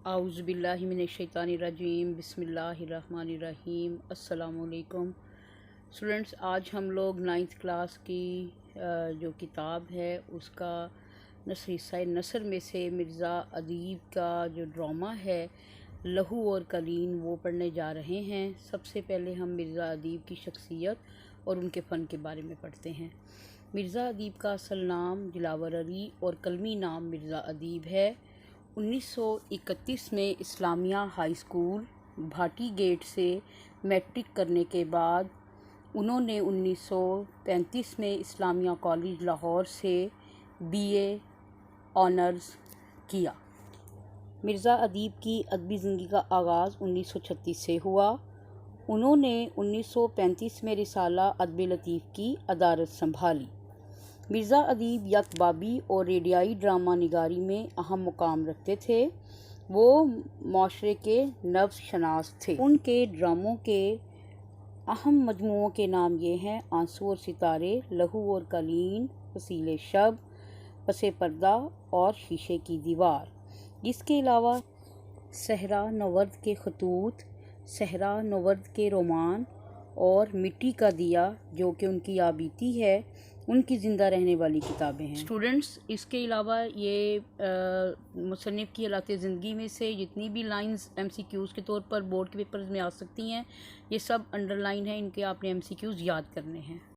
आउज़ुबिल्लाहि मिनश्शैतानिर्रजीम बिस्मिल्लाहिर्रहमानिर्रहीम। अस्सलामु अलैकुम स्टूडेंट्स, आज हम लोग 9th क्लास की जो किताब है उसका नसर नसर में से मिर्ज़ा अदीब का जो ड्रामा है लहू और कलीन वो पढ़ने जा रहे हैं। सबसे पहले हम मिर्ज़ा अदीब की शख्सियत और उनके फ़न के बारे में पढ़ते हैं। मिर्ज़ा अदीब का असल नाम दिलावर अली और कलमी नाम मिर्ज़ा अदीब है। 1931 में Islamia high school Bhati gate से मैट्रिक करने के बाद उन्होंने 1935 में इस्लामिया कॉलेज लाहौर से बीए ऑनर्स किया। मिर्ज़ा अदीब की अदबी ज़िंदगी का आगाज़ 1936 से हुआ। उन्होंने 1935 में रिसाला अदब लतीफ़ की अदारत संभाली। मिर्ज़ा अदीब यकबाबी और रेडियाई ड्रामा निगारी में अहम मुकाम रखते थे। वो माशरे के नफ्स शनास थे। उनके ड्रामों के अहम मजमुओं के नाम ये हैं: आंसू और सितारे, लहू और कलीन, वसीले शब, पसे पर्दा और शीशे की दीवार। इसके अलावा सहरा नवर्द के खतूत, सहरा नवर्द के रोमान और मिट्टी का दिया जो कि उनकी याबीती है, उनकी ज़िंदा रहने वाली किताबें हैं। स्टूडेंट्स, इसके अलावा ये मुसन्निफ़ की हालात ज़िंदगी में से जितनी भी लाइंस MCQs के तौर पर बोर्ड के पेपर्स में आ सकती हैं, ये सब अंडरलाइन है, इनके आपने MCQs याद करने हैं।